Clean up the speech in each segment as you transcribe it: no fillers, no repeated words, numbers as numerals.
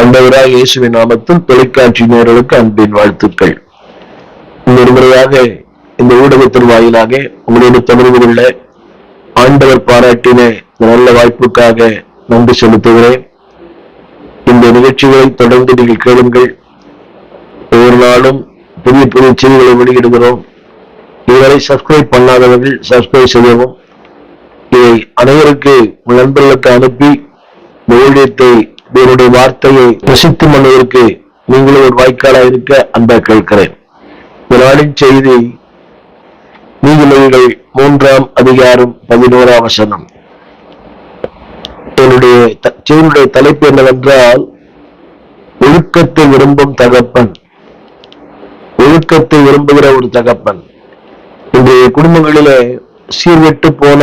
ஆண்டவராக இயேசுவின் நாமத்தில் தொலைக்காட்சி நேயர்களுக்கு அன்பின் வாழ்த்துக்கள். இன்னொரு முறையாக இந்த ஊடகத்தின் வாயிலாக உங்களோடு தொடர்பு கொள்ள ஆண்டவர் பாராட்டின நல்ல வாய்ப்புக்காக நன்றி செலுத்துகிறேன். இந்த நிகழ்ச்சிகளை தொடர்ந்து நீங்கள் கேளுங்கள். ஒவ்வொரு நாளும் புதிய புதிய செய்திகளை வெளியிடுகிறோம். இதுவரை சப்ஸ்கிரைப் பண்ணாதவர்கள் சப்ஸ்கிரைப் செய்யவும். இதை அனைவருக்கு உங்கள் நண்பர்களுக்கு அனுப்பி இந்த ஊழியத்தை தேவனுடைய வார்த்தையை ரசித்து மன்னதற்கு நீங்களும் ஒரு வாய்க்காலாக இருக்க அன்பா கேட்கிறேன். இந்த நாளின் செய்தி நீதிமொழிகள் 3ஆம் அதிகாரம் 11ஆம் வசனம். என்னுடைய செய்தியுடைய தலைப்பு என்னவென்றால், ஒழுக்கத்தை விரும்பும் தகப்பன். ஒழுக்கத்தை விரும்புகிற ஒரு தகப்பன். இன்றைய குடும்பங்களிலே சீர்கெட்டு போன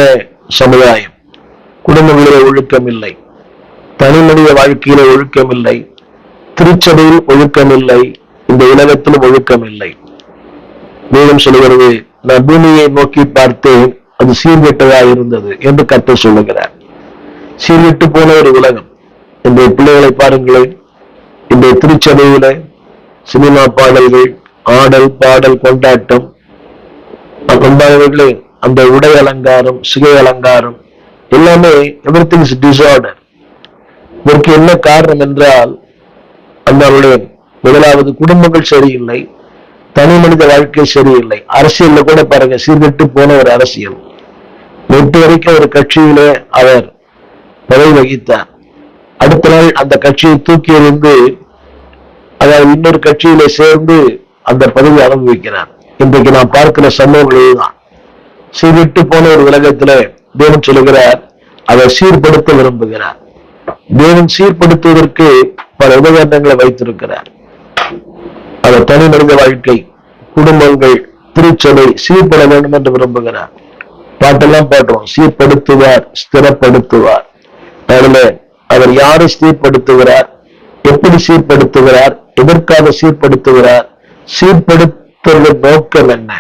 சமுதாயம். குடும்பங்களிலே ஒழுக்கம் இல்லை, தனி மனித வாழ்க்கையில ஒழுக்கம் இல்லை, திருச்சபையில் ஒழுக்கம் இல்லை, இந்த உலகத்திலும் ஒழுக்கம் இல்லை. வேதம் சொல்லுகிறது, நான் பூமியை நோக்கி பார்த்தேன், அது சீர்கெட்டதாக இருந்தது என்று கர்த்தர் சொல்லுகிறார். சீர்கெட்டு போன ஒரு உலகம். இந்த பிள்ளைகளை பாருங்களேன். இந்த திருச்சபையில சினிமா பாடல்கள், ஆடல் பாடல் கொண்டாட்டம், அந்த உடை அலங்காரம், சிகை அலங்காரம் எல்லாமே எவ்ரிதிங் இஸ் டிசார்டர். இதற்கு என்ன காரணம் என்றால், அவருடைய முதலாவது குடும்பங்கள் சரியில்லை, தனி மனித வாழ்க்கை சரியில்லை. அரசியல்ல கூட பாருங்க, சீர்கெட்டு போன ஒரு அரசியல். நேற்று வரைக்கும் ஒரு கட்சியிலே அவர் பதவி வகித்தார். அடுத்த நாள் அந்த கட்சியை தூக்கி எறிந்து அதாவது இன்னொரு கட்சியிலே சேர்ந்து அந்த பதவி அனுபவிக்கிறார். இன்றைக்கு நாம் பார்க்கிற சம்பவங்கள் இதுதான். சீர்கெட்டு போன ஒரு உலகத்துல தேவன் சொல்லுகிறார், அவர் சீர்படுத்த விரும்புகிறார். தேவன் சீர்படுத்துவதற்கு பல உபகரணங்களை வைத்திருக்கிறார். அவர் தனி மனித வாழ்க்கை, குடும்பங்கள், திருச்சபை சீர்பட வேண்டும் என்று விரும்புகிறார். பாட்டெல்லாம் பாடுறோம், சீர்படுத்துவார், ஸ்திரப்படுத்துவார். அவர் யாரை சீர்படுத்துகிறார், எப்படி சீர்படுத்துகிறார், எதற்காக சீர்படுத்துகிறார், சீர்படுத்துவதன் நோக்கம் என்ன?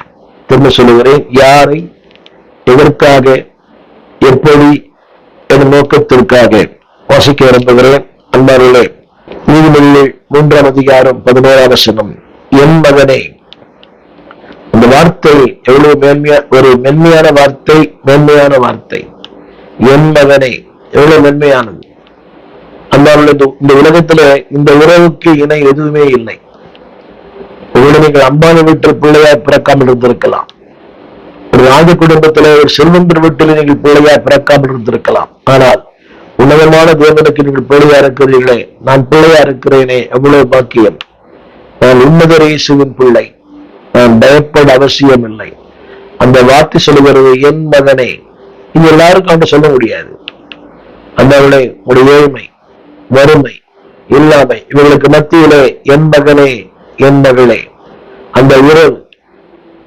திரும்ப சொல்லுகிறேன், யாரை, எதற்காக, எப்படி என்ற நோக்கத்திற்காக வாசிக்க விரும்புகிறேன். அன்பார்களே, நீதிமொழிகள் 3ஆம் அதிகாரம் 11ஆம் வசனம். என் மகனே, இந்த வார்த்தை எவ்வளவு ஒரு மென்மையான வார்த்தை, மென்மையான வார்த்தை. என் மகனே, எவ்வளவு மென்மையானது. அன்பார்களே, இந்த உலகத்துல இந்த உறவுக்கு இணை எதுவுமே இல்லை. உங்களை நீங்கள் அம்பானி வீட்டு பிள்ளையா பிறக்காமல் இருந்திருக்கலாம். ஒரு ராஜ குடும்பத்தில, ஒரு செல்வந்தர் வீட்டில் நீங்கள் பிள்ளையா பிறக்காமல் இருந்திருக்கலாம். ஆனால் உன்னதமான தேவனுக்கு நீங்கள் பிள்ளையா இருக்கிறீர்களே, நான் பிள்ளையா இருக்கிறேனே, எவ்வளவு பாக்கியம். நான் உன்னதர் இயேசுவின் பிள்ளை, நான் பயப்பட அவசியம் இல்லை. அந்த வார்த்தை சொல்லுகிறது, என் மகனே. இது எல்லாருக்கும் அவங்க சொல்ல முடியாது. அந்தவளை உடைய ஏழ்மை, வறுமை, இல்லாமை, இவர்களுக்கு மத்தியிலே என் மகனே, என் மகளே. அந்த உறவு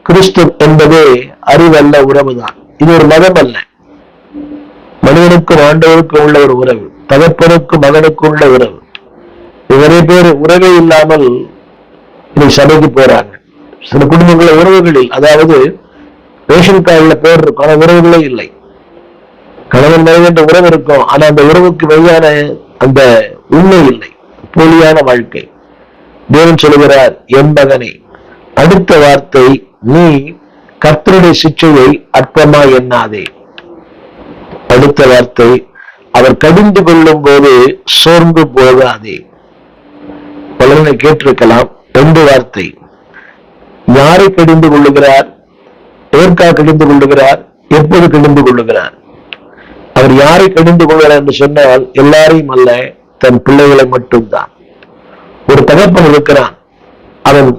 கிறிஸ்து என்பது அறிவல்ல, உறவுதான். இது ஒரு மதம் அல்ல. மனிதனுக்கும் ஆண்டவருக்கும் உள்ள ஒரு உறவு, தகப்பனுக்கும் மகனுக்கும் உள்ள உறவு. நிறைய பேர் உறவே இல்லாமல் இன்னைக்கு சபைக்கு போறாங்க. சில குடும்பங்கள உறவுகளில், அதாவது ரேஷன் கார்டுல பேர் இருக்கும், ஆனா உறவுகளே இல்லை. கணவன் மனைவி என்ற உறவு இருக்கும், ஆனா அந்த உறவுக்கு வெளியான அந்த உண்மை இல்லை, போலியான வாழ்க்கை. தேவன் சொல்லுகிறார், என் மகனே. அடுத்த வார்த்தை, நீ கர்த்தருடைய சிட்சையை அற்பமா எண்ணாதே. அடுத்த வார்த்தை, அவர் கடிந்து கொள்ளும் போது சோர்ந்து போகாதே. பலனை கேட்டிருக்கலாம். 2 வார்த்தை. யாரை கடிந்து கொள்ளுகிறார், எதற்காக கடிந்து கொள்ளுகிறார், எப்போது கடிந்து கொள்ளுகிறார்? அவர் யாரை கடிந்து கொள்கிறார் என்று சொன்னால், எல்லாரையும் அல்ல, தன் பிள்ளைகளை மட்டும்தான். ஒரு தகப்பன் இருக்கிறான், அவன்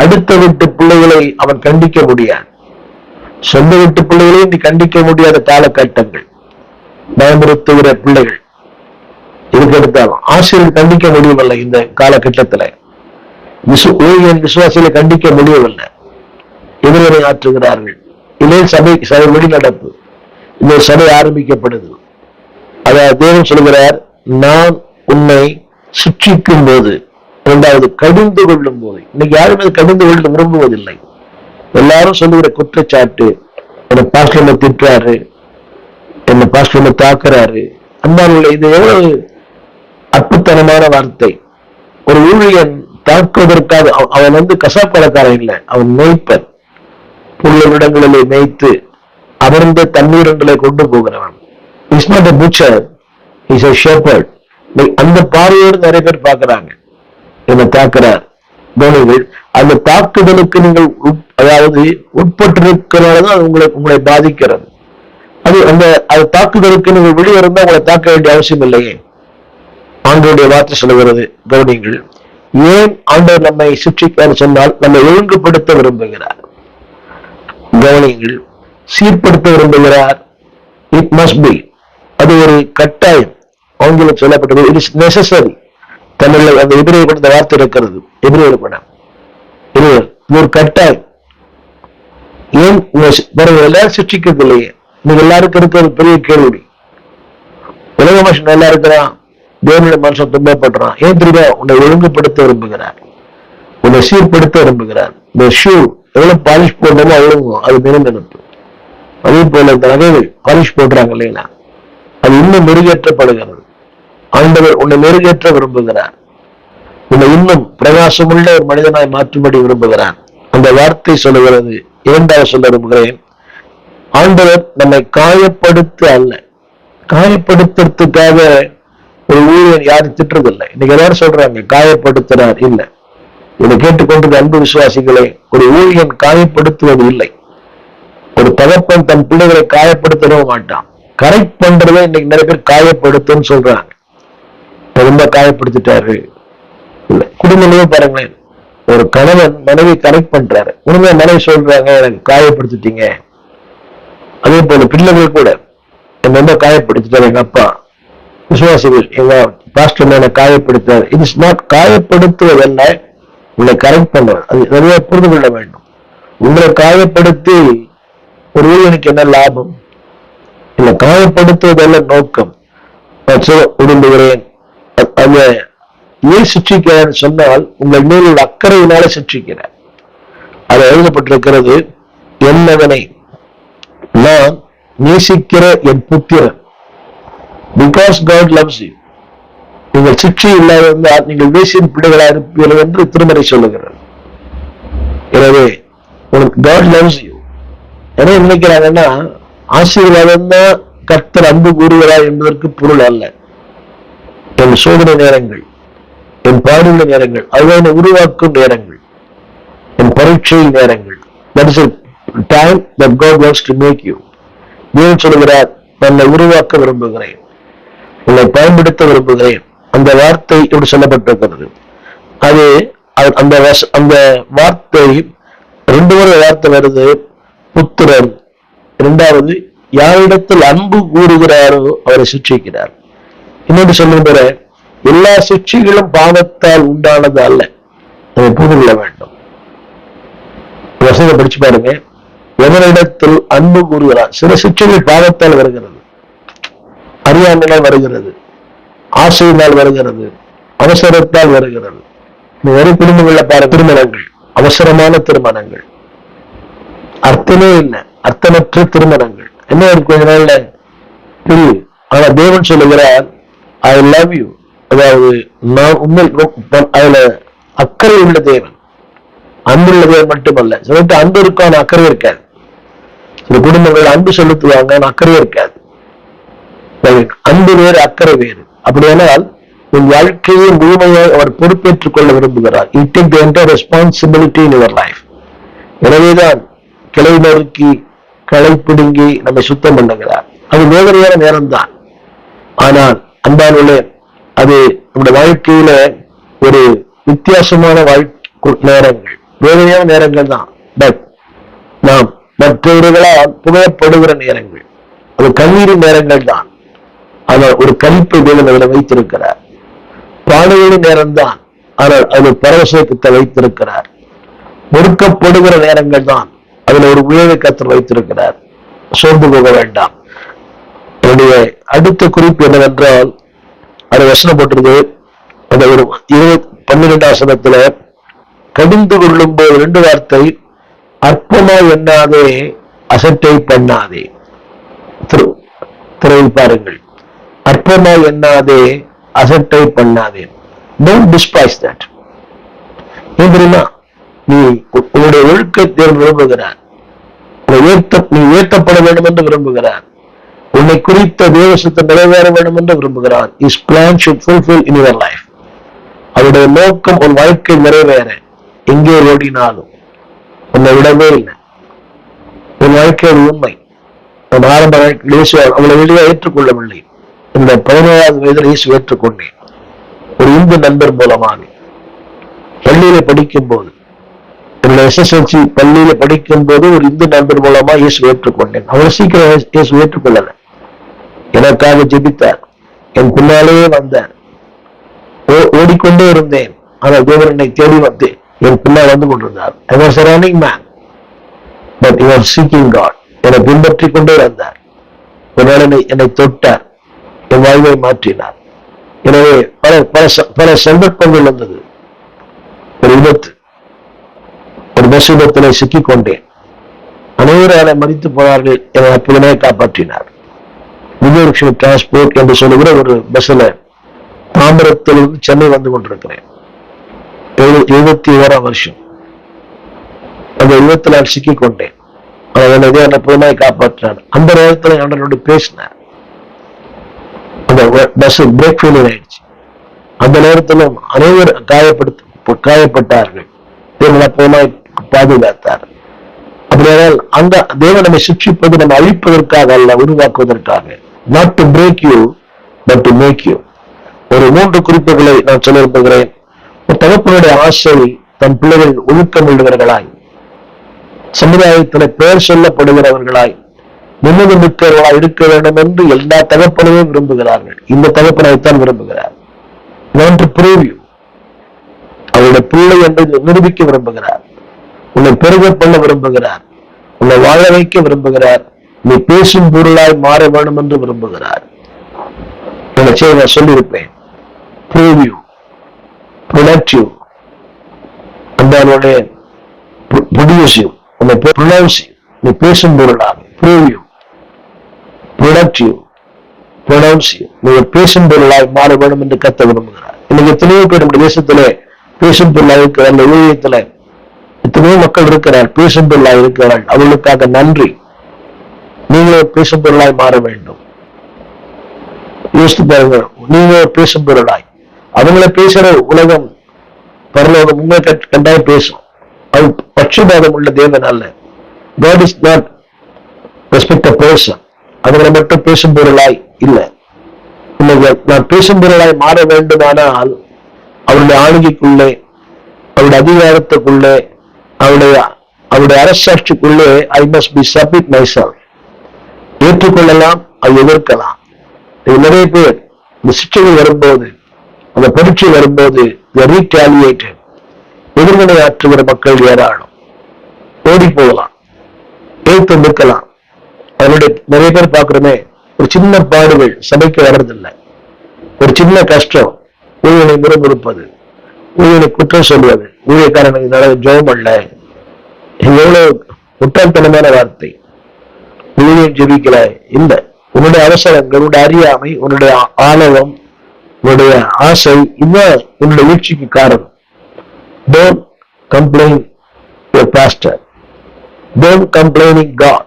அடுத்த வீட்டு பிள்ளைகளை அவன் கண்டிக்க முடியாது. சொந்த வீட்டு பிள்ளைகளையும் நீ கண்டிக்க முடியாத காலகட்டங்கள், பயமுறுத்துகிற பிள்ளைகள் இதுக்கெடுத்தாலும் ஆசிரியர் கண்டிக்க முடியவில்லை. இந்த காலகட்டத்தில் விசுவாசிகளை கண்டிக்க முடியவில்லை, எதிர்வினை ஆற்றுகிறார்கள். இதே சபை வெளிநடப்பு, இந்த சபை ஆரம்பிக்கப்படுது. அதாவது தேவன் சொல்கிறார், நான் உன்னை சிக்ஷிக்கும் போது, 2வது கடிந்து கொள்ளும் போது. இன்னைக்கு யாருமே கடிந்து கொள்ள விரும்புவதில்லை. எல்லாரும் சொல்லுகிற குற்றச்சாட்டு, என்ன பாஸ்டர் திட்டுறாரு, என்ன பாஸ்டர் தாக்குறாரு. அன்பார்களே, இது எவ்வளவு அற்புதமான வார்த்தை. ஒரு ஊழியன் தாக்குவதற்காக அவன் கசாப்படக்காரன் இல்லை, அவன் மேய்ப்பன். புல்லிடங்களிலே மேய்த்து அமர்ந்த தண்ணீரங்களை கொண்டு போகிறவன். Is not a butcher, is a shepherd. அந்த பார்வையோடு நிறைய பேர் பார்க்கிறாங்க, என்ன தாக்குறார். அந்த தாக்குதலுக்கு நீங்கள் அதாவது உட்பட்டிருக்கிறதால உங்களை பாதிக்கிறது. அது தாக்குதலுக்கு நீங்கள் வெளியே இருந்தால் உங்களை தாக்க வேண்டிய அவசியம் இல்லையே. ஆண்டவருடைய வார்த்தை சொல்லுகிறது, கவனிங்கள். ஏன் ஆண்டவர் நம்மை சிக்ஷிக்கார் சொன்னால், நம்மை ஒழுங்குபடுத்த விரும்புகிறார். கவனிங்கள், சீர்படுத்த விரும்புகிறார். இட் மஸ்ட் பி, அது ஒரு கட்டாயம். ஆங்கிலம் சொல்லப்பட்டது இட் இஸ் நெசசரி. தமிழில் அந்த எபிரேய பட வார்த்தை இருக்கிறது, எபிரேய படம். இது ஒரு கட்டாயம். ஏன் எல்லாரும் சிக்ஷிக்கிறது இல்லையே? நீங்க எல்லாருக்கும் இருக்க ஒரு பெரிய கேள்வி. உலக மனுஷன் நல்லா இருக்கிறான், தேவனுடைய மனுஷன் துன்பப்படுறான். ஏன் தெரியுமா? உன்னை ஒழுங்குபடுத்த விரும்புகிறார், உன்னை சீர்படுத்த விரும்புகிறார். இந்த ஷூ எவ்வளவு பாலிஷ் போடணுமோ அவ்வளவு அது மினுமினுப்பு. அதே போல இந்த நகைகள் பாலிஷ் போடுறாங்க இல்லைங்களா, அது இன்னும் மெருகேற்றப்படுகிறது. ஆண்டவர் உன்னை மெருகேற்ற விரும்புகிறார், உன்னை இன்னும் பிரகாசமுள்ள ஒரு மனிதனாய் மாற்றும்படி விரும்புகிறார். அந்த வார்த்தை சொல்லுகிறது. இரண்டாவது சொல்ல விரும்புகிறேன், ஆண்டவர் நம்மை காயப்படுத்த அல்ல, காயப்படுத்துறதுக்காக ஒரு ஊழியர் யாரும் திட்டுறதில்லை. இன்னைக்கு எல்லாரும் சொல்றாங்க காயப்படுத்துறார். இல்லை, இதை கேட்டுக்கொண்டு அன்பு விசுவாசிகளை, ஒரு ஊழியன் காயப்படுத்துவது இல்லை. ஒரு தகப்பன் தன் பிள்ளைகளை காயப்படுத்தவும் மாட்டான். கரெக்ட் பண்றதை இன்னைக்கு நிறைய பேர் காயப்படுத்துன்னு சொல்றாங்க. ரொம்ப காயப்படுத்திட்டாரு. இல்லை, குடும்பங்களே பாருங்களேன், ஒரு கணவன் மனைவி கரெக்ட் பண்றாரு, உண்மையா மனைவி சொல்றாங்க எனக்கு காயப்படுத்திட்டீங்க. அதே போல பிள்ளைகள் கூட என்ன ரொம்ப காயப்படுத்திட்டாரு எங்க அப்பா, விசுவாசிகள் எங்க பாஸ்டர் என்ன காயப்படுத்தார். இட் இஸ் நாட் காயப்படுத்துவதல்ல, உங்களை கரெக்ட் பண்ணுவது. அது நிறைய புரிந்து கொள்ள வேண்டும். உங்களை காயப்படுத்தி ஒரு ஊழியனுக்கு என்ன லாபம்? இல்ல, காயப்படுத்துவதல்ல நோக்கம். விரும்புகிறேன். அத ஏன் சிக்ஷிக்கிறேன்னு சொன்னால், உங்கள் மேல் உள்ள அக்கறையினால சிக்ஷிக்கிறேன். அது எழுதப்பட்டிருக்கிறது, என்னவனை நான் நேசிக்கிற என் புத்திரன். Because God loves you. நீங்கள் சிக்ஷை இல்லாதிருந்தால் நீங்கள் வேசியின் பிள்ளைகளாக இருப்பீர்கள் என்று திருமறை சொல்லுகிறார். எனவே உங்களுக்கு God loves you. என்ன நினைக்கிறாங்கன்னா, ஆசீர்வாதம் தான் கர்த்தர் அன்பு கூறுகிறார் என்பதற்கு பொருள் அல்ல. என் சோதனை நேரங்கள், என் பாடுள்ள நேரங்கள், அதுதான் உருவாக்கும் நேரங்கள், என் பரீட்சை நேரங்கள். That is a time that God wants to make you. தேவன் சொல்லுகிறார், தன்னை உருவாக்க விரும்புகிறேன், உன்னை பயன்படுத்த விரும்புகிறேன். அந்த வார்த்தை இப்படி சொல்லப்பட்டிருக்கிறது. அது அந்த வார்த்தை ரெண்டு வார்த்தை வருது. புத்திரன், இரண்டாவது யாரிடத்தில் அன்பு கூறுகிறாரோ அவரை சிக்ஷிக்கிறார். இன்னொன்று சொல்லுகிற, எல்லா சிக்ஷைகளும் பாவத்தால் உண்டானது அல்ல, அதை புரிந்து கொள்ள வேண்டும். வசனத்தை படிச்சு பாருங்க. எவரிடத்தில் அன்பு கூறுகிறார். சில சிக்ஷைகள் பாவத்தால் வருகிறது, அறியாமையால் வருகிறது, ஆசையினால் வருகிறது, அவசரத்தால் வருகிறது. வேறு குடும்பங்கள்ல பாருங்க, திருமணங்கள், அவசரமான திருமணங்கள், அர்த்தமே இல்லை, அர்த்தமற்ற திருமணங்கள். என்ன இருக்கு கொஞ்ச நாள்ல புரியுது. ஆனா தேவன் சொல்லுகிறார், ஐ லவ் யூ. அதாவது நான் உண்மை அதுல அக்கறை உள்ள தேவன், அன்புள்ள தேவன் மட்டுமல்ல. சொல்லிட்டு அன்பு இருக்கும், அக்கறை இருக்காது. சில குடும்பங்கள் அன்பு செலுத்துவாங்க, அக்கறை இருக்காது. அன்பு வேறு, அக்கறை வேறு. அப்படியானால் உன் வாழ்க்கையை முழுமையாக அவர் பொறுப்பேற்றுக் கொள்ள விரும்புகிறார். You take the entire responsibility in your life. எனவேதான் கிளை நறுக்கி களை பிடுங்கி நம்மை சுத்தம் பண்ணுகிறார். அது வேதனையான நேரம் தான். ஆனால் அன்பானே, அது நம்முடைய வாழ்க்கையில ஒரு வித்தியாசமான நேரங்கள், வேதனையான நேரங்கள் தான். பட் நாம் மற்றவர்களால் புகழப்படுகிற நேரங்கள், அது கண்ணீரின் நேரங்கள் தான். ஆனால் ஒரு கணிப்பை தேவன் அதில் வைத்திருக்கிறார். பாடுகளின் நேரம் தான், ஆனால் அது பரவசத்தை வைத்திருக்கிறார். ஒடுக்கப்படுகிற நேரங்கள் தான், அதுல ஒரு உயர்வை கத்தர் வைத்திருக்கிறார். சோர்ந்து போக வேண்டாம். என்னுடைய அடுத்த குறிப்பு என்னவென்றால், அது வசனம் போட்டிருக்கு, அந்த ஒரு 12 வசனத்துல கடிந்து கொள்ளும் போது 2 வார்த்தை, அற்பமா எண்ணாதே, அசட்டை பண்ணாதே. திரையில் பாருங்கள், அற்பமா எண்ணாதே, அசட்டை பண்ணாதே. Don't despise that. ஏன் தெரியுமா? நீ உன்னுடைய ஒழுக்கத்தை விரும்புகிறார், நீ உயர்த்தப்பட வேண்டும் என்று விரும்புகிறார், உன்னை குறித்த தேவசத்தை நிறைவேற வேண்டும் என்று விரும்புகிறார். His plan should fulfill in your life. அவருடைய நோக்கம் உன் வாழ்க்கை நிறைவேற எங்கே ஓடினாலும் உன்னை விடவே இல்லை. உன் வாழ்க்கை உண்மை. உன் ஆரம்ப வாழ்க்கையில் இயேசு அவளை வெளியே ஏற்றுக்கொள்ளவில்லை. இந்த 17வது வயதில் இயேசு ஏற்றுக்கொண்டேன். ஒரு இந்து நண்பர் மூலமாக பள்ளியில படிக்கும் போது, என்னுடைய SSLC பள்ளியில படிக்கும் போது ஒரு இந்து நண்பர் மூலமா இயேசு ஏற்றுக்கொண்டேன். அவர் சீக்கிரம் இயேசு ஏற்றுக்கொள்ளல. எனக்காக ஜெபித்தார், என் பின்னாலேயே வந்தார். ஓடிக்கொண்டே இருந்தேன், ஆனால் தேவன் என்னை தேடி வந்து என் பின்னால் வந்து கொண்டிருந்தார். I was a running man, but he was seeking God. என்னை பின்பற்றி கொண்டே வந்தார். ஒரு நாள் என்னை தொட்டார், என் வாழ்வை மாற்றினார். எனவே பல சந்தர்ப்பங்கள் வந்தது. ஒரு விபத்து, ஒரு பஸ் விபத்திலே சிக்கிக்கொண்டேன். அனைவரால மறித்து போனார்கள். என்னை அற்புதமே காப்பாற்றினார். விஜயலட்சுமி டிரான்ஸ்போர்ட் என்று சொல்லுகிற ஒரு பஸ்ல தாம்பரத்திலிருந்து சென்னை வந்து கொண்டிருக்கிறேன். 71ஆம் வருஷம். அந்த விபத்தில் நான் சிக்கிக்கொண்டேன். என்னை அற்புதமாய் காப்பாற்றினார். அந்த நேரத்தில் என்னோட பேசினார். அந்த பஸ் பிரேக் ஃபெயிலியர் ஆயிடுச்சு. அந்த நேரத்திலும் அனைவர் காயப்பட்டார்கள். தேவன் பாதுகாத்தார். அப்படியானால் அந்த தேவன் நம்மை சிக்ஷிப்பது நம்ம அழிப்பதற்காக அல்ல, உருவாக்குவதற்காக. Not to break you, but to make you. ஒரு 3 குறிப்புகளை நான் சொல்ல விரும்புகிறேன். ஒரு தகப்பனுடைய ஆசை தன் பிள்ளைகள் ஒழுக்கம் உள்ளவர்களாய், சமுதாயத்தில் பெயர் சொல்லப்படுகிறவர்களாய், நிம்மதி மிக்கவர்களாய் இருக்க வேண்டும் என்று எல்லா தகப்பனையுமே விரும்புகிறார்கள். இந்த தகப்பனைத்தான் விரும்புகிறார். Want to prove you. அவருடைய பிள்ளை என்று நிரூபிக்க விரும்புகிறார். உன்னை பெருக பண்ண விரும்புகிறார். உன்னை வாழ வைக்க விரும்புகிறார். நீ பேசும் பொருளாய் மாற வேண்டும் என்று விரும்புகிறார். நான் சொல்லியிருப்பேன். prove you, protect you, and அவருடைய produce you, உன்னை pronounce you, நீ பேசும் பொருளாக prove you, protect you, pronounce you, நீ பேசும் பொருளாய் மாற வேண்டும் என்று கத்த விரும்புகிறார். இன்னைக்கு எத்தனையோ பேர் நம்முடைய தேசத்திலே பேசும் பொருளாக இருக்கிற அந்த ஊழியத்துல எத்தனையோ மக்கள் இருக்கிறார், பேசும் பொருளாக இருக்கிறார்கள். அவர்களுக்காக நன்றி. நீங்களே பேசும் பொருளாய் மாற வேண்டும். யோசித்து பாருங்க, நீங்க பேசும் பொருளாய். அவங்கள பேசுற உலகம் பரலோகம் உங்களை கண்டாய் பேசும். அது பட்சபாதம் உள்ள தேவன் அல்ல. God is not respect a person. அவங்களை மட்டும் பேசும் பொருளாய் இல்லை. நான் பேசும் பொருளாய் மாற வேண்டுமானால் அவருடைய ஆளுகைக்குள்ளே, அவருடைய அதிகாரத்துக்குள்ளே, அவருடைய அரசாட்சிக்குள்ளே I must be submit myself. ஏற்றுக்கொள்ளலாம், அது எதிர்க்கலாம். நிறைய பேர் இந்த சிக்ஷைகள் வரும்போது, அந்த பரீட்சை வரும்போது ரீடாலியேட்டட் எதிர்வினை ஆற்றுகிற மக்கள் ஏராளம். ஓடி போகலாம், ஏற்று நிற்கலாம். அதனுடைய நிறைய பேர் பார்க்கிறோமே, ஒரு சின்ன பாடுகள் சபைக்கு வர்றதில்லை. ஒரு சின்ன கஷ்டம் ஊழியனை முறுமுறுப்பது, ஊழியனை குற்றம் சொல்வது, ஊழியக்காரனுக்கு ஜெபம் அல்ல. எவ்வளவு முட்டாள்தனமான வார்த்தை. ஊழியம் ஜெபிக்கல இல்லை. உன்னுடைய அவசரங்கள், உன்னுடைய அறியாமை, உன்னுடைய ஆணவம், உன்னுடைய ஆசை, இதுதான் உன்னுடைய வீழ்ச்சிக்கு காரணம். Don't complain your pastor. Don't complaining God.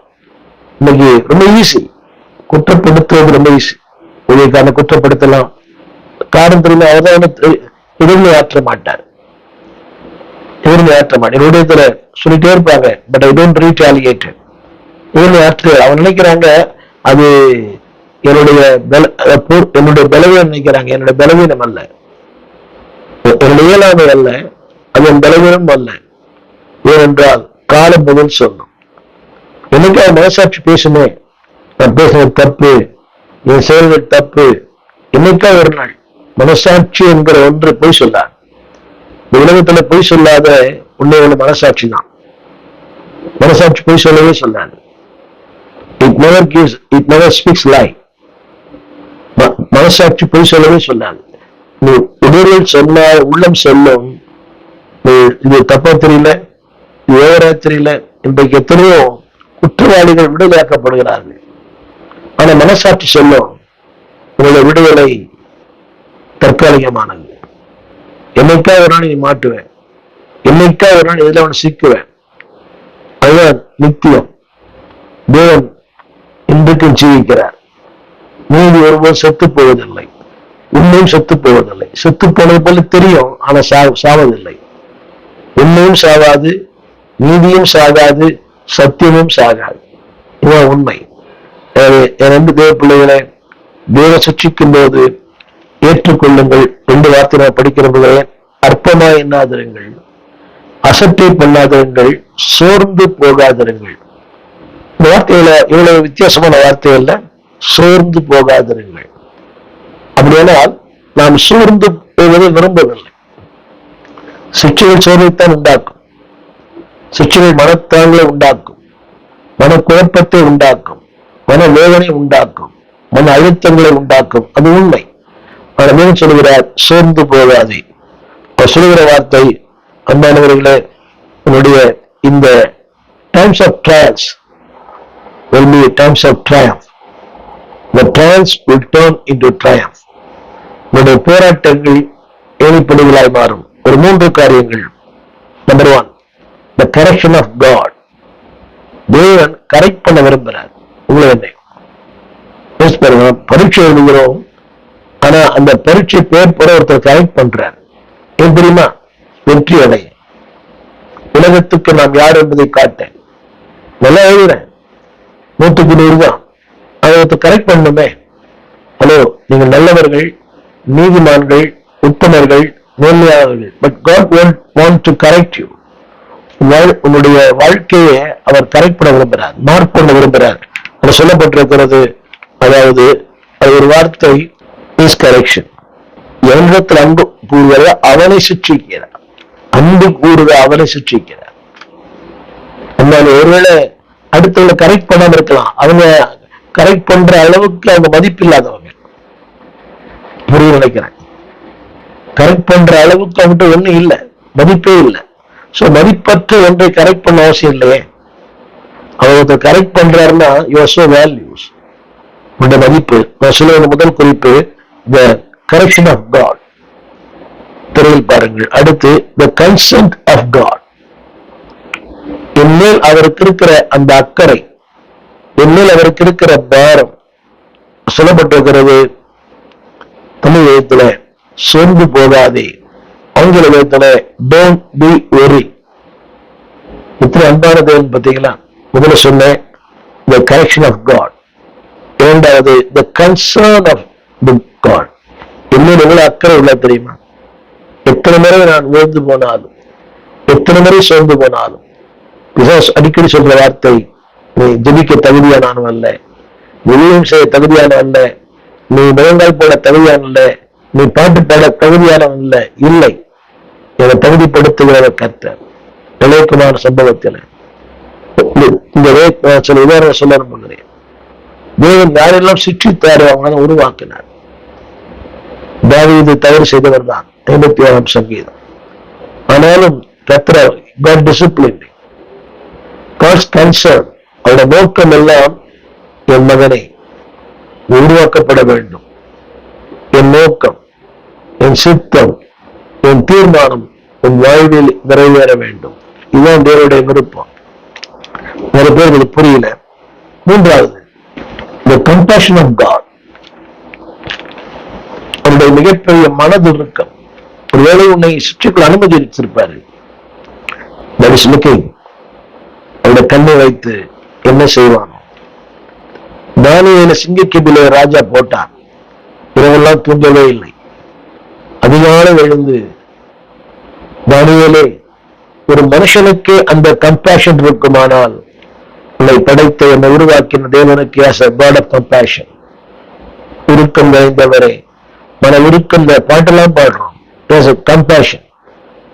இன்னைக்கு ரொம்ப ஈஸி, குற்றப்படுத்துவது ரொம்ப ஈஸி. ஊழியக்காரனை குற்றப்படுத்தலாம். காரணம் தெரியல, அவர்தான் எதிர்மை ஆற்ற மாட்டார். என்னுடைய சொல்லிட்டே இருப்பாங்க, பட் ஐ டோன்ட் ரீடாலியேட். எதிர்மை ஆற்று அவன் நினைக்கிறாங்க அது என்னுடைய பலவீனம் நினைக்கிறாங்க. என்னுடைய பலவீனம் அல்ல, என்னுடைய இயலாமை அல்ல, அது என் பலவீனம் அல்ல. ஏனென்றால் காலம் பதில் சொல்லும். என்னைக்காக மனசாட்சி பேசுமே, நான் பேசுறது தப்பு, என் செயல்கள் தப்பு. என்னைக்கா ஒரு நாள் மனசாட்சி என்கிற ஒன்று பொய் சொல்லார். இந்த உலகத்துல பொய் சொல்லாத உன்னை மனசாட்சி தான். மனசாட்சி பொய் சொல்லவே சொல்லாது. It never speaks lie. மனசாட்சி பொய் சொல்லவே சொல்லாது. நீ உடலில் சொன்ன உள்ளம் சொல்லும், இது தப்பா தெரியல, இது ஓவரா தெரியல. இன்றைக்கு எத்தனையோ குற்றவாளிகள் விடுதலையாக்கப்படுகிறார்கள். ஆனா மனசாட்சி சொல்லும், உங்களுடைய விடுதலை தற்காலிகமானது. என்னைக்கா ஒரு நாள் நீ மாட்டுவேன், என்னைக்கா ஒரு நாள் எதுல அவனை சிக்குவேன். அதுதான் நித்தியம். தேவன் இன்றைக்கும் ஜீவிக்கிறார். நீதி ஒருவர் செத்து போவதில்லை, உண்மையும் செத்து போவதில்லை. செத்து போனது போல தெரியும், ஆனா சாவதில்லை. உண்மையும் சாகாது, நீதியும் சாகாது, சத்தியமும் சாகாது. இதுதான் உண்மை. என் அன்பு தேவ பிள்ளைகளை, தேவ சிக்ஷிக்கும் போது ஏற்றுக்கொள்ளுங்கள். 2 வார்த்தை நான் படிக்கிற போதே, அற்பமா எண்ணாதிருங்கள், அசட்டை பண்ணாதிருங்கள், சோர்ந்து போகாதிருங்கள். இந்த வார்த்தையில இவ்வளவு வித்தியாசமான வார்த்தைகள்ல சோர்ந்து போகாதிருங்கள். அப்படியானால் நாம் சோர்ந்து போவதை விரும்பவில்லை. சிக்ஷைகள் சோர்வைத்தான் உண்டாக்கும். சிக்ஷைகள் மனத்தாங்களை உண்டாக்கும், மனக்குழப்பத்தை உண்டாக்கும், மன வேதனை உண்டாக்கும், மன அழுத்தங்களை உண்டாக்கும். அது உண்மை. ஆனால் சொல்கிறார், சோர்ந்து போகாதே. அவர் சொல்லுகிற வார்த்தை, அன்பானவர்களே, உன்னுடைய இந்த times of trials will be times of triumph. The trials will turn into triumph. உன்னுடைய போராட்டங்கள் ஏணிப்படிகளாய் மாறும். ஒரு 3 காரியங்கள். Number 1, the correction of God. தேவன் கரெக்ட் பண்ண விரும்புகிறார் உங்களை. என்ன பரீட்சை எழுதுகிறோம், ஆனா அந்த பரீட்சை பேப்பரை ஒருத்தர் கரெக்ட் பண்றார். ஏன் தெரியுமா? வெற்றி அடைய, உலகத்துக்கு நாம் யார் என்பதை காட்டேன். நல்லா எழுதுறேன், 100க்கு 100 தான். அதை கரெக்ட் பண்ணுமே. ஹலோ, நீங்க நல்லவர்கள், நீதிமான்கள், உத்தமர்கள், நேர்மையானவர்கள். But God want to correct you. உன்னுடைய வாழ்க்கையை அவர் கரெக்ட் பண்ண விரும்புகிறார், மார்க் பண்ண விரும்புகிறார். அது சொல்லப்பட்டிருக்கிறது. அதாவது அது ஒரு வார்த்தை, இஸ் கரெக்ஷன். எண்ணத்தில் அன்பு கூறுவதை அவனை சிக்ஷிக்கிறார். அன்பு கூறுவதை அவனை சிக்ஷிக்கிறார். ஒருவேளை அடுத்தவங்களை கரெக்ட் பண்ணாம இருக்கலாம். அவங்க கரெக்ட் பண்ற அளவுக்கு அவங்க மதிப்பு இல்லாதவங்க. புரிய நினைக்கிறேன். கரெக்ட் பண்ற அளவுக்கு அவங்ககிட்ட ஒண்ணும் இல்லை, மதிப்பே இல்லை. சோ மதிப்பற்ற ஒன்றை கரெக்ட் பண்ண அவசியம் இல்லையே. அவங்க கரெக்ட் பண்றாருன்னா யூ ஆர் சோ வேல்யூஸ். உங்களுடைய மதிப்பு. நான் சொல்லுவது முதல் குறிப்பு, த கரெக்ஷன் ஆஃப் காட். திரையில் பாருங்கள். அடுத்து, த கன்சென்ட் ஆஃப் காட். என்மேல் அவருக்கு இருக்கிற அந்த அக்கறை, என்மேல் அவருக்கு இருக்கிற பாரம் சொல்லப்பட்டிருக்கிறது. தமிழ் எழுத்துல சோர்ந்து போகாதே, ஆங்கில எழுத்துல டோன்ட் பி வெரி. இத்தனை அன்பான தேவன் பார்த்தீங்களா? முதல்ல சொன்னேன் the correction of God. இரண்டாவது the concern of the God. என்னோட எவ்வளவு அக்கறை உள்ள தெரியுமா? எத்தனை முறை நான் விழுந்து போனாலும், எத்தனை முறை சோர்ந்து போனாலும், அடிக்கடி சொல்ற வார்த்தை, நீ ஜெபிக்க தகுதியானவன் அல்ல, வெளியும் செய்ய தகுதியானவன் அல்ல, நீ முழங்கால் போட தகுதியான அல்ல, நீ பாட்டு பாட தகுதியானவன் இல்ல. இல்லை, என்னை தகுதிப்படுத்துகிற கர்த்தர். நிலைக்குமான சம்பவத்தில் இந்த சில உதாரணம் சொல்ல பண்ணுறேன். தேவன் யாரெல்லாம் சிக்ஷித்தாரோ அவங்க உருவாக்கினார். தாவீது தவறு செய்தவர் தான், 56ஆம் சங்கீதம். ஆனாலும் கர்த்தர் God disciplined. God's concern, அவருடைய நோக்கம் எல்லாம், என் மகனை உருவாக்கப்பட வேண்டும், என் நோக்கம், என் சித்தம், என் தீர்மானம் உன் வாழ்வில் நிறைவேற வேண்டும். இதுதான் தேவனுடைய விருப்பம். நிறைய பேருக்கு இது புரியல. மூன்றாவது, the compassion of God. அவருடைய மிகப்பெரிய மனது இறுக்கம். ஒருவேளை உன்னை சிக்ஷைக்குள் அனுமதிச்சிருப்பாரு. That is looking. அவருடைய கண்ணை வைத்து என்ன செய்வானோ. தானியேலை சிங்கக்கெபிலே ராஜா போட்டார். இரவெல்லாம் தூங்கவே இல்லை. அதிகாலை எழுந்து, தானியேலே, ஒரு மனுஷனுக்கு அந்த கம்பேஷன் இருக்குமானால் உன்னை படைத்த என்னை உருவாக்கின தேவனுக்கு as a God of compassion. உருக்கம் நிறைந்தவரே, மன உருக்கம். இந்த பாட்டெல்லாம் பாடுறோம், as a compassion.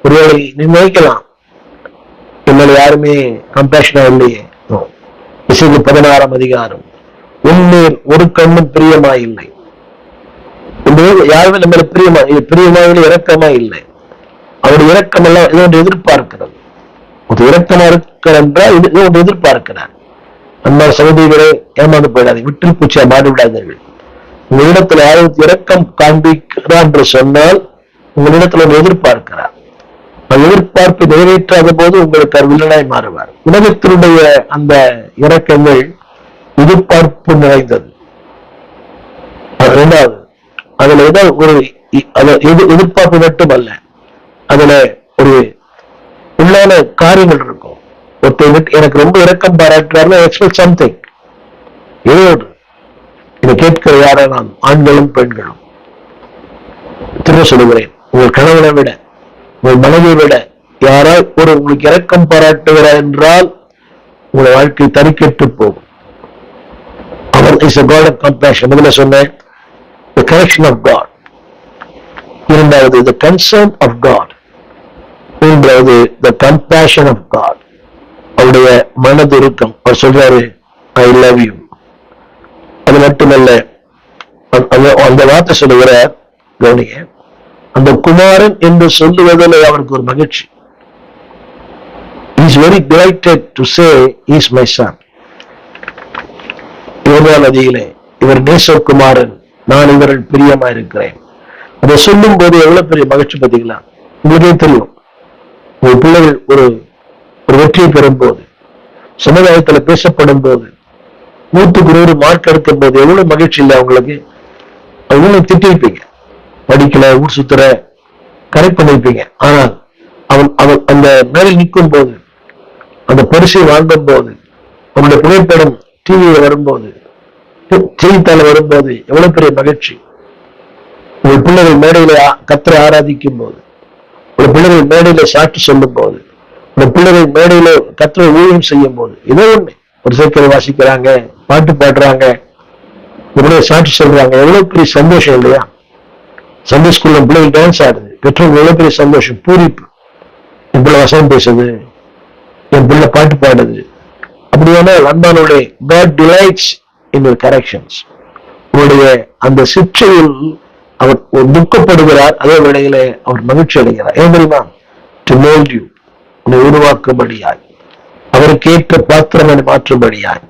ஒருவேளை நீ நினைக்கலாம், என்னால யாருமே கம்பேஷனா இல்லையே. இசைக்கு 16ஆம் அதிகாரம், உன்மேல் ஒரு கண்ணும் பிரியமா இல்லை. யாருமே நம்ம பிரியமா இல்லை, இரக்கமா இல்லை. அவருடைய இரக்கம் எல்லாம் இது ஒன்று எதிர்பார்க்கிறது. ஒரு இரக்கமா இருக்கிறார், இது ஒன்று எதிர்பார்க்கிறார். அன்பான சகோதரிகளே, ஏமாந்து போயிடாது, விட்டில் பூச்சியா மாறி விடாதீர்கள். உங்க இடத்துல யாரும் இரக்கம் காண்பிக்கிறார் என்று சொன்னால் உங்களிடத்துல ஒரு எதிர்பார்க்கிறார். எதிர்பார்ப்பு நிறைவேற்றாத போது உங்களுக்கு அவர் வில்லனாய் மாறுவார். உலகத்தினுடைய அந்த இறக்கங்கள் எதிர்பார்ப்பு நிறைந்தது. இரண்டாவது, அதுல ஏதோ ஒரு எதிர்பார்ப்பு மட்டுமல்ல, அதுல ஒரு உள்ளான காரியங்கள் இருக்கும். ஒருத்தர் எனக்கு ரொம்ப இரக்கம் பாராட்டுறாருன்னா எக்ஸ்பெக்ட் சம்திங். இதை கேட்கிற யாரா நாம் ஆண்களும் பெண்களும் திரும்ப சொல்லுகிறேன், உங்கள் கணவனை விட உங்கள் மனைவியை விட யாரால் ஒரு உங்களுக்கு இரக்கம் பாராட்டுகிறார் என்றால் உங்கள் வாழ்க்கை தறிக்கெட்டு போகும். அவர் is a God of compassion. முதல்ல சொன்னேன், the correction of God. இரண்டாவது the concern of God. மூன்றாவது the compassion of God. அவருடைய மனதுருக்கம். அவர் சொல்றாரு I love you. அது மட்டுமல்ல, அந்த வார்த்தை சொல்லுகிறார், கவனிங்க, அந்த குமாரன் என்று சொல்லுவதில் அவருக்கு ஒரு மகிழ்ச்சி. He is very delighted to say he is my son. யோர்தான் நதியிலே இவர் நேசகுமாரன், நான் இவர்கள் பிரியமா இருக்கிறேன். அதை சொல்லும் போது எவ்வளவு பெரிய மகிழ்ச்சி பார்த்தீங்களா? உங்களுக்கே தெரியும், உங்க பிள்ளைகள் ஒரு வெற்றியை பெறும் போது, சமுதாயத்தில் பேசப்படும் போது, 100க்கு 100 மார்க் எடுக்கும் போது எவ்வளவு மகிழ்ச்சி இல்லை அவங்களுக்கு? அவங்களும் திட்டிருப்பீங்க, படிக்கல, ஊர் சுத்துற, கரெக்ட் பண்ணிருப்பீங்க. ஆனால் அவன் அந்த மேலே நிற்கும் போது, அந்த பரிசை வாங்கும் போது, அவனுடைய புகைப்படம் டிவியில வரும்போது, செய்தித்தாள வரும்போது எவ்வளவு பெரிய மகிழ்ச்சி. உங்கள் பிள்ளைகள் மேடையில கர்த்தரை ஆராதிக்கும் போது, ஒரு பிள்ளைகள் மேடையில சாட்சி சொல்லும் போது, ஒரு பிள்ளைகள் மேடையில கர்த்தரை ஊழியம் செய்யும் போது, ஏதோ ஒண்ணு ஒரு சேர்க்கை வாசிக்கிறாங்க, பாட்டு பாடுறாங்க, இவ்வளவு சாட்சி சொல்றாங்க, எவ்வளவு பெரிய சந்தோஷம் இல்லையா? சண்டே ஸ்கூல்ல பிள்ளைகள் டான்ஸ் ஆடுது, பெற்றோர்கள் எவ்வளவு பெரிய சந்தோஷம், பூரிப்பு. என் பிள்ளை வசனம் பேசுது, என் பிள்ளை பாட்டு பாடுது. அப்படியான அன்பானுடைய God delights in your corrections. உங்களுடைய அந்த சிற்றையில் அவர் துக்கப்படுகிறார், அதே வேளையில அவர் மகிழ்ச்சி அடைகிறார். ஏன் தெரியுமா? To mold you, உன்னை உருவாக்கும்படியாய், அவருக்கு ஏற்ற பாத்திரம் மாற்றும்படியாய்.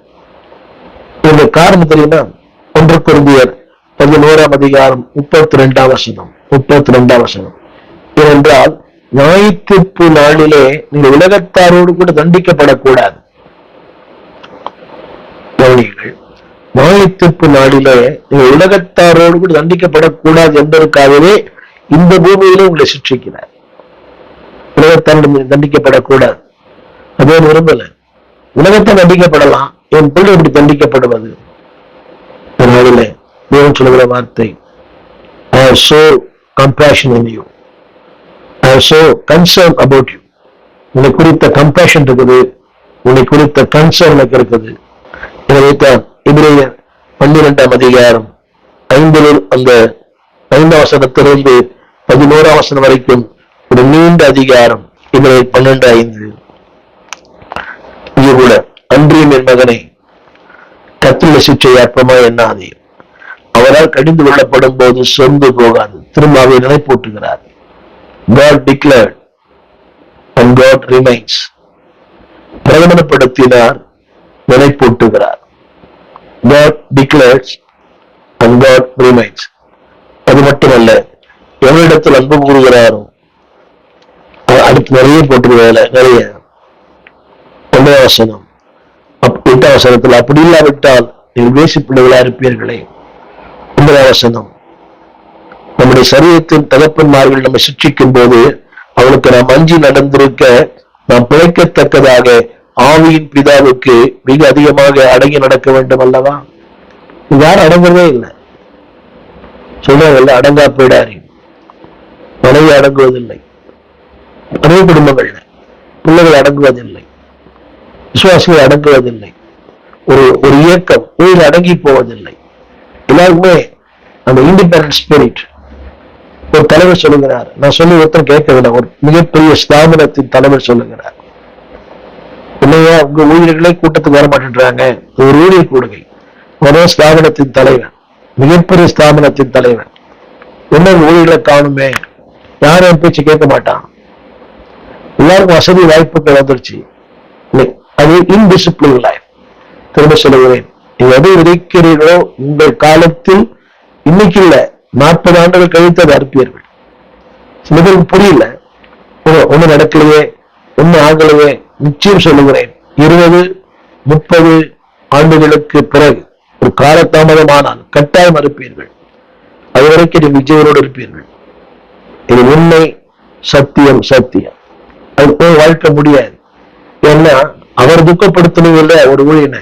இந்த காரணம் தெரியுமா? 1 கொரிந்தியர் 11ஆம் அதிகாரம் 32ஆம் வசனம். 32ஆம் வசனம். ஏனென்றால் நியாயத்தீர்ப்பு நாளிலே நீங்கள் உலகத்தாரோடு கூட தண்டிக்கப்படக்கூடாது. கவனியுங்கள், நியாயத்தீர்ப்பு நாளிலே நீங்கள் உலகத்தாரோடு கூட தண்டிக்கப்படக்கூடாது என்பதற்காகவே இந்த பூமியிலே உங்களை சிக்ஷிக்கிறார். உலகத்தாரோடு தண்டிக்கப்படக்கூடாது, அதே விரும்பல. உலகத்தை தண்டிக்கப்படலாம், என் பிள்ளை எப்படி தண்டிக்கப்படுவது? நாளிலே தேவன் சொல்லுகிற வார்த்தை, I have so compassion in you, I have so concern about you. உன்னை குறித்த கம்பேஷன் இருக்குது, உன்னை குறித்த கன்சர்ன் எனக்கு இருக்குது. இதைத்தான் எபிரேயர் 12ஆம் அதிகாரம் 5ஆம் வசனத்திலிருந்து 11ஆம் வசனம் வரைக்கும் ஒரு நீண்ட அதிகாரம். எபிரேயர் 12:5. இது கூட, அன்றியும் என் மகனை கர்த்தருடைய சிட்சை அற்பமா எண்ணாதே, அவரால் கடிந்து கொள்ளப்படும் போது சொந்து போகாது, திரும்ப அவை நினைப்பூட்டுகிறார். God declared and God remains. பிரகடனப்படுத்தினார், நினைப்பூட்டுகிறார். God declares and God remains. அது மட்டுமல்ல, எவரிடத்தில் அன்பு கூறுகிறாரோ, அடுத்து நிறைய போட்டுருவாங்க, நிறைய. 1ஆம் வசனம், 8ஆம் வசனத்தில், அப்படி இல்லாவிட்டால் நீங்கள் வேசி பிள்ளைகளா இருப்பீர்களே. 9ஆம் வசனம், நம்முடைய சரீரத்தின் தகப்பன்மார்கள் நம்ம சிக்ஷிக்கும் போது அவனுக்கு நாம் அஞ்சி நடந்திருக்க நாம் பிழைக்கத்தக்கதாக ஆவியின் பிதாவுக்கு மிக அதிகமாக அடங்கி நடக்க வேண்டும் அல்லவா? யாரும் அடங்குறதே இல்லை. சொல்லுவாங்கல்ல, அடங்கா போயிடாரி, மனைவி அடங்குவதில்லை, நிறைய குடும்பங்கள்ல பிள்ளைகள் அடங்குவதில்லை, விசுவாசிகள் அடங்குவதில்லை, ஒரு இயக்கம் உயிர் அடங்கி போவதில்லை. எல்லாருக்குமே அந்த இண்டிபெண்டன்ட் ஸ்பிரிட். ஒரு தலைவர் சொல்லுகிறார், நான் சொல்லி ஒருத்தர் கேட்கவில்லை, ஒரு மிகப்பெரிய ஸ்தாபனத்தின் தலைவர் சொல்லுகிறார், இல்லையா உங்க ஊழியர்களே கூட்டத்துக்கு வர மாட்டேன்றாங்க, ஒரு ஊழியர் கூடுகை, ஒரே ஸ்தாபனத்தின் தலைவர், மிகப்பெரிய ஸ்தாபனத்தின் தலைவர், என்ன ஊழியர்களை காணுமே, யாரும் என் பேச்சு கேட்க மாட்டான், எல்லாருக்கும் வசதி வாய்ப்புகள் வந்துருச்சு. அது இன்டிசிப்ளின் லைஃப். திரும்ப சொல்லுகிறேன், நீங்கள் எதை விதைக்கிறீர்களோ உங்கள் காலத்தில் இன்னைக்கு இல்ல 40 ஆண்டுகள் கழித்து அதை அறுப்பீர்கள். சில பேருக்கு புரியல, ஒண்ணு நடக்கலையே, ஒண்ணு ஆகலையே. நிச்சயம் சொல்லுகிறேன், 20-30 ஆண்டுகளுக்கு பிறகு ஒரு காலதாமதமானால் கட்டாயம் இருப்பீர்கள். அது வரைக்கும் நீ விஜயரோடு இருப்பீர்கள். இது உண்மை, சத்தியம், சத்தியம். அது போய் வாழ்க்கை முடியாது. ஏன்னா அவர் துக்கப்படுத்தணும்ல ஒரு ஊழியனை,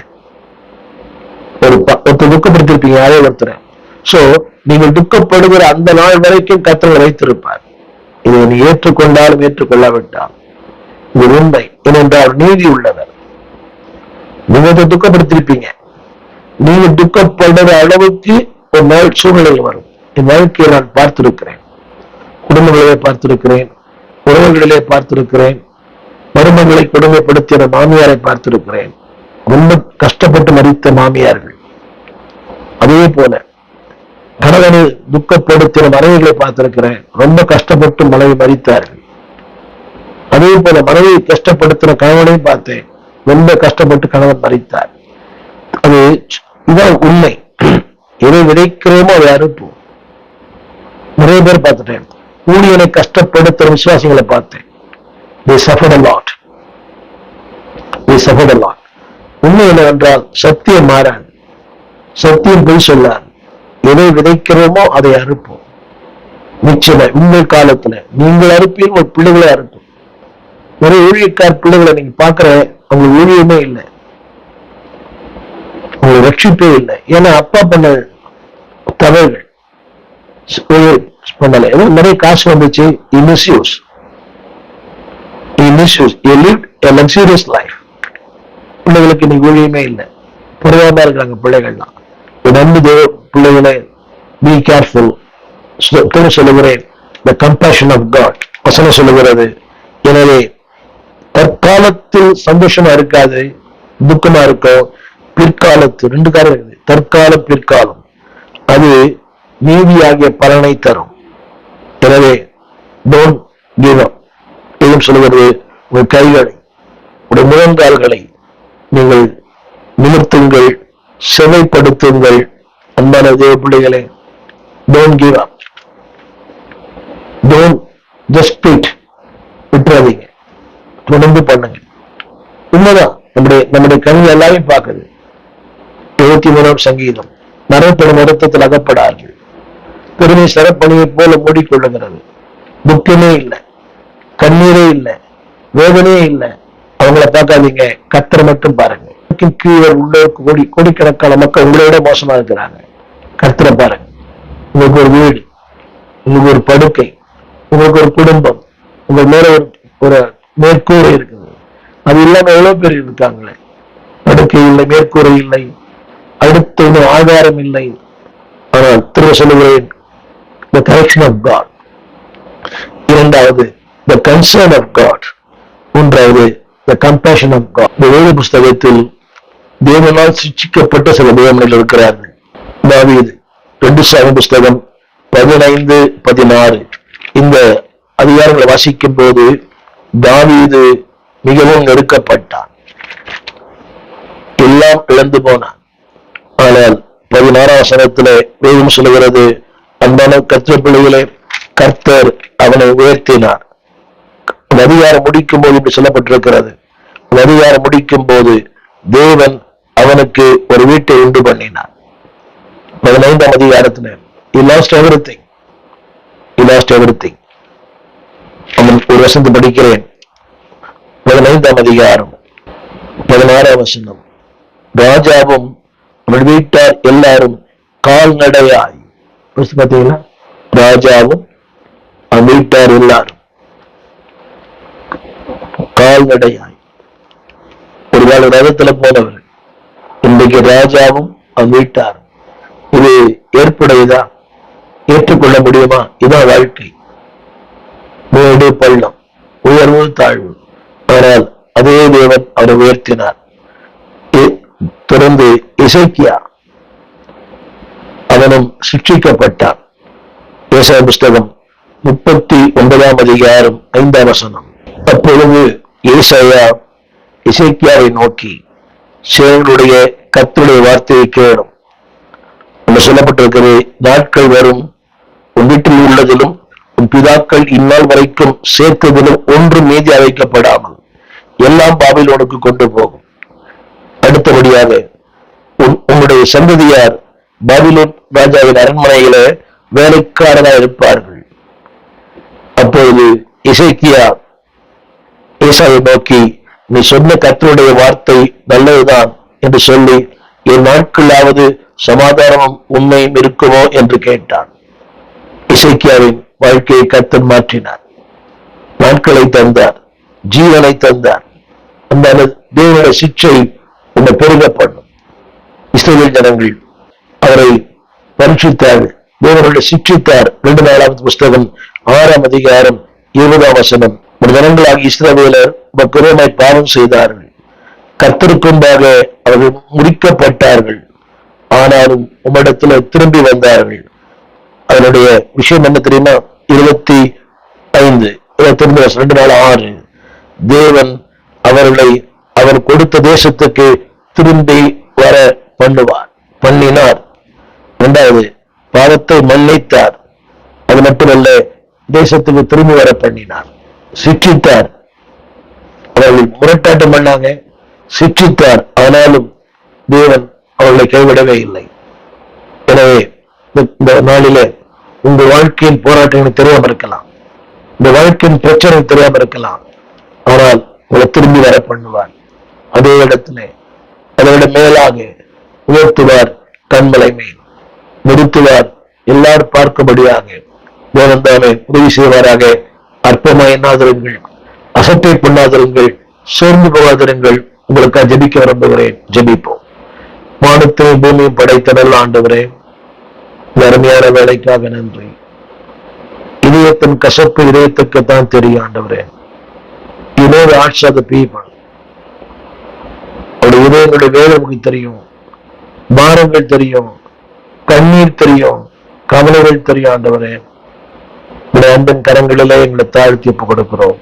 ஒருத்தர் துக்கப்படுத்திருப்பீங்க யாரே ஒருத்தர். சோ நீங்கள் துக்கப்படுகிற அந்த நாள் வரைக்கும் கர்த்தர் வைத்திருப்பார். இதை நீ ஏற்றுக்கொண்டாலும் ஏற்றுக்கொள்ளாவிட்டால் இது உண்மை. ஏனென்றால் நீதி உள்ளவர். நீங்க துக்கப்படுத்திருப்பீங்க. நீங்க துக்கப்படுற அளவுக்கு ஒரு நாள் சூழ்நிலைகள் வரும். என் வாழ்க்கையை நான் பார்த்திருக்கிறேன். குடும்பங்களிலே பார்த்திருக்கிறேன், உறவுகளிலே பார்த்திருக்கிறேன், மருமகளை கொடுமைப்படுத்திய மாமியாரை பார்த்திருக்கிறேன். ரொம்ப கஷ்டப்பட்டு மறித்த மாமியார்கள். அதே போல கணவனை துக்கப்படுத்தின மனைவிகளை பார்த்திருக்கிறேன். ரொம்ப கஷ்டப்பட்டு மனைவி மறித்தார்கள். அதே போல மனைவியை கஷ்டப்படுத்தின கணவனையும் பார்த்தேன். ரொம்ப கஷ்டப்பட்டு கணவன் மறித்தார். அது இதுதான் உண்மை. எதை விதைக்கிறோமோ அதை அறுப்போம். நிறைய பேர் பார்த்துட்டேன். ஊழியனை கஷ்டப்படுத்துற விசுவாசிகளை பார்த்தேன். They suffered a lot. They suffered a lot. உண்மை என்னவென்றால் சத்தியம் மாறாது, சத்தியம் பொய் சொல்லாது. எதை விதைக்கிறோமோ அதை அறுப்போம். நிச்சயமா உங்கள் காலத்துல நீங்கள் அறுப்பீங்க, உங்க பிள்ளைகளை அறுப்போம். நிறைய ஊழியக்கார பிள்ளைகளை நீங்க பாக்குற, அவங்களுக்கு ஊழியமே இல்லை, உங்களுக்கு ரட்சிப்பே இல்லை. ஏன்னா அப்பா பண்ண தவறுகள் பண்ணல. நிறைய காசு வந்துச்சு. மிஸ்யூஸ். Luxurious life. பிள்ளைகளுக்கு இன்னைக்கு ஊழியமே இல்லை, குறைவாம இருக்கிறாங்க பிள்ளைகள்லாம். நம்பி தேவ பிள்ளைகளை பி கேர்ஃபுல். சொல்லுகிறேன், the compassion of God வசனம் சொல்லுகிறது. எனவே தற்காலத்தில் சந்தோஷமா இருக்காது, துக்கமா இருக்கும். பிற்காலத்து 2 காலம் இருக்குது, தற்காலம் பிற்காலம். அது நீதியாகிய பலனை தரும். எனவே don't give up. இதுவும் சொல்லுகிறது, உங்கள் கைகளை, உடைய முழங்கால்களை நீங்கள் நிமிர்த்துங்கள், செவைப்படுத்துங்கள். அன்பான தேவ பிள்ளைகளே, don't give up. Don't just quit. விட்டுறாதீங்க, தொடர்ந்து பண்ணுங்க. உண்மைதான், நம்முடைய கண்கள் எல்லாமே பார்க்குது. 73ஆம் சங்கீதம், மரணப்படும் வருத்தத்தில் அகப்படார்கள், பெருமை சரப்பணியை போல மூடிக்கொள்ளுகிறது. துக்கமே இல்லை, கண்ணீரே இல்லை, வேதனையே இல்லை. அவங்கள பார்க்காதீங்க, கர்த்தரை மட்டும் பாருங்க. கீழே உள்ள கோடிக்கணக்கான மக்கள் உங்களோட மோசமா இருக்கிறாங்க. கர்த்தரை பாருங்க. உங்களுக்கு ஒரு வீடு, உங்களுக்கு ஒரு படுக்கை, உங்களுக்கு ஒரு குடும்பம், உங்க மேல ஒரு மேற்கூரை இருக்குது. அது இல்லாம எவ்வளவு பேர் இருக்காங்களே. படுக்கை இல்லை, மேற்கூரை இல்லை, அடுத்த இன்னும் ஆதாரம் இல்லை. ஆனால் திரும்ப சொல்லுகிறேன், the correction of God. இரண்டாவது the concern of God. மூன்றாவது the compassion of God. இந்த வேத புஸ்தகத்தில் தேவனால் சிக்ஷிக்கப்பட்ட சில தேவர்கள் இருக்கிறார்கள். தாவீது 2 சாமுவேல் புஸ்தகம் 15-16 இந்த அதிகாரங்களை வாசிக்கும் போது தாவீது மிகவும் நெருக்கப்பட்டான், எல்லாம் இழந்து போனான். ஆனால் 16ஆம் வசனத்துல வேதம் சொல்லுகிறது, அன்பான கர்த்தர் பிள்ளைகளே, கர்த்தர் அவனை உயர்த்தினார். அதிகாரம் முடிக்கும் போது இப்படி சொல்லப்பட்டிருக்கிறது, அதிகாரம் முடிக்கும் போது தேவன் அவனுக்கு ஒரு வீட்டை உண்டு பண்ணினார். 15ஆம் அதிகாரத்துல he lost everything. He lost everything. ஒரு வசனத்தை படிக்கிறேன். 15ஆம் அதிகாரம் 16ஆம் வசனம், ராஜாவும் அவன் வீட்டார் எல்லாரும் கால்நடையாய். பார்த்தீங்களா, ராஜாவும் அவன் வீட்டார் எல்லாரும் கால்நடையாய். ஒரு கால ரதத்துல போனவர், இன்றைக்கு ராஜாவும் அவன் வீட்டார். இது ஏற்புடையதா? ஏற்றுக்கொள்ள முடியுமா? இதான் வாழ்க்கை. மேடு பள்ளம், உயர்வு தாழ்வு. ஆனால் அதே தேவன் அவரை உயர்த்தினார். தொடர்ந்து எசேக்கியா, அவனும் சிக்ஷிக்கப்பட்டான். ஏசாயா புஸ்தகம் 39ஆம் அதிகாரம் 5ஆம் வசனம். அப்பொழுது ஏசாயா எசேக்கியாவை நோக்கி, சேனைகளுடைய கர்த்தருடைய வார்த்தையை கேளும். சொல்லப்பட்டிருக்கிறது, நாட்கள் வரும், உன் வீட்டில் உள்ளதிலும் உன் பிதாக்கள் இந்நாள் வரைக்கும் சேர்த்ததிலும் ஒன்று மீதி அழைக்கப்படாமல் எல்லாம் பாபிலோனுக்கு கொண்டு போகும். அடுத்தபடியாக உன்னுடைய சந்ததியார் பாபிலோன் ராஜாவின் அரண்மனையில வேலைக்காரராக இருப்பார்கள். அப்பொழுது எசேக்கியா ஏசாயை நோக்கி, நீ சொன்ன கர்த்தருடைய வார்த்தை நல்லதுதான் என்று சொல்லி என் நாட்களாவது சமாதானமும் உண்மையும் இருக்குமோ என்று கேட்டான். எசேக்கியாவின் வாழ்க்கையை கர்த்தர் மாற்றினார். நாட்களை தந்தார், ஜீவனை தந்தார். அந்த தேவனுடைய சிக்ஷை உன்னை பெருக பண்ணும். இஸ்ரவேல் ஜனங்கள் அவரை பரீட்சித்தார்கள், தேவனுடைய சிக்ஷித்தார். 2 நாளாவது புஸ்தகம் 6ஆம் அதிகாரம் 20ஆம் வசனம். ஜனங்களாகி இஸ்ரவேலர் பக்குவமாய் பாவம் செய்தார்கள், கர்த்தருக்கும்பாக அவர்கள் முறிக்கப்பட்டார்கள். ஆனாலும் உம்மிடத்துல திரும்பி வந்தார்கள். அதனுடைய விஷயம் என்ன தெரியுமா? 25 2 நாள் 6. தேவன் அவர்களை அவர் கொடுத்த தேசத்துக்கு திரும்பி வர பண்ணினார். 2வது, பாவத்தை மன்னித்தார். அது மட்டுமல்ல, தேசத்துக்கு திரும்பி வர பண்ணினார், சிக்ஷித்தார். அவர்கள் முரட்டாட்டம் பண்ணாங்க, சிக்ஷித்தார். ஆனாலும் தேவன் அவர்களை கைவிடவே இல்லை. எனவே இந்த நாளிலே உங்க வாழ்க்கையின் போராட்டங்கள் தெரியாம இருக்கலாம், இந்த வாழ்க்கையின் பிரச்சனை தெரியாம இருக்கலாம். ஆனால் உங்களை திரும்பி வர பண்ணுவார். அதே இடத்துல அதோட மேலாக உயர்த்துவார், கண்மலை மேல் நிறுத்துவார், எல்லாரும் பார்க்கும்படியாக தேவன் தாமே உதவி செய்வாராக. அற்பமாய் எண்ணாதிருங்கள், அசட்டை பண்ணாதிருங்கள், சோர்ந்து போகாதிருங்கள். உங்களுக்காக ஜெபிக்க விரும்புகிறேன். ஜெபிப்போம். வானத்தையும் பூமியும் படைத்த நல்ல ஆண்டவரே, அருமையான வேலைக்காக நன்றி. இதயத்தின் கசப்பு இதயத்துக்குத்தான் தெரியும் ஆண்டவரே. You know the hearts of the people. அவருடைய இதயங்களுடைய வேலை உங்களுக்கு தெரியும், பாரங்கள் தெரியும், கண்ணீர் தெரியும், கவலைகள் தெரியும் ஆண்டவரே. உடைய அன்பின் கரங்களிலே எங்களை தாழ்த்தி ஒப்பு கொடுக்கிறோம்.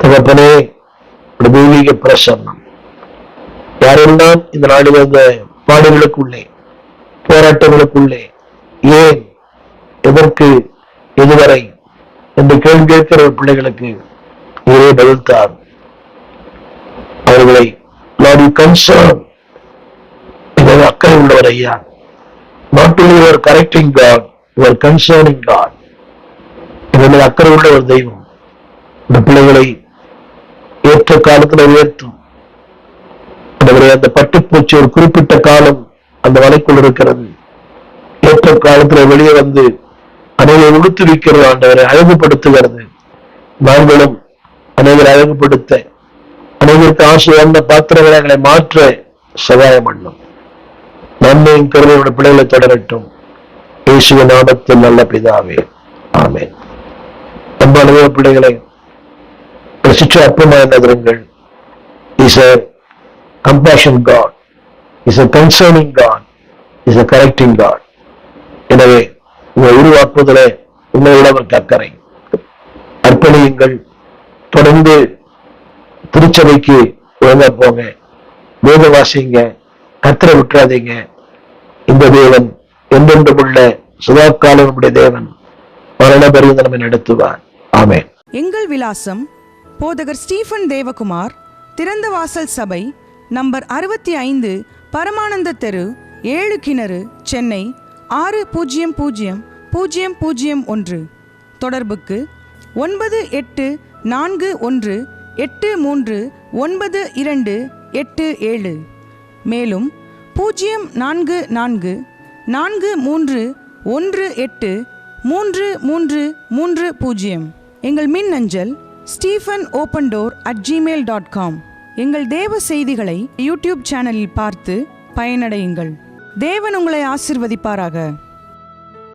தகப்பனே, தெய்வீக பிரசன்னம் யாரெல்லாம் இந்த நாளில் வந்த பாடுகளுக்குள்ளே, போராட்டங்களுக்குள்ளே, ஏன், எதற்கு, எதுவரை என்று கேள்வி கேட்கிற பிள்ளைகளுக்கு ஒரே பதில் தார். அவர்களை அக்கறை உள்ளவர் ஐயா. Not only you are correcting God, you are concerning God. இவர்கள் அக்கறை உள்ள ஒரு தெய்வம். இந்த பிள்ளைகளை ஏற்ற காலத்தில் உயர்த்தும். அந்த பட்டுப்பூச்சி ஒரு குறிப்பிட்ட காலம் அந்த வலைக்குள் இருக்கிறது. ஏற்ற காலத்துல வெளியே வந்து அனைவரை உடுத்து வைக்கிறது ஆண்டவரை, அழகுபடுத்துகிறது. நாங்களும் அனைவரை அழகுபடுத்த, அனைவருக்கு ஆசை வந்த பாத்திரங்களை எங்களை மாற்ற சகாயம் பண்ணும். நன்மையும் கருணையோட பிள்ளைகளை தொடரட்டும். இயேசுவின் நாமத்தில் நல்ல பிதாவே, ஆமென். அன்பான பிள்ளைகளை ரசிச்சு அற்பமா எண்ணாதிருங்கள். Is a compassion God, is a concerning God, is a correcting God. எனவே உங்களை உருவாக்குவதிலே உண்மையோட அவருக்கு அக்கறை. அர்ப்பணியுங்கள். தொடர்ந்து திருச்சபைக்கு ஒழுங்கா போங்க, வேத வாசிங்க, கர்த்தரை விட்டுறாதீங்க. இந்த தேவன் என்றென்றும் உள்ள சதாகாலம் நம்முடைய தேவன் மரண பரியந்தம் நம்மை நடத்துவார். ஆமென். எங்கள் விலாசம்: போதகர் ஸ்டீஃபன் தேவகுமார், திறந்த வாசல் சபை, நம்பர் 65, பரமானந்த தெரு, 7 கிணறு, சென்னை 600001. தொடர்புக்கு 9841839287. மேலும் 0444183330. எங்கள் மின்னஞ்சல் stephenopendor@gmail.com. எங்கள் தேவ செய்திகளை யூடியூப் சேனலில் பார்த்து பயனடையுங்கள். தேவன் உங்களை ஆசீர்வதிப்பாராக.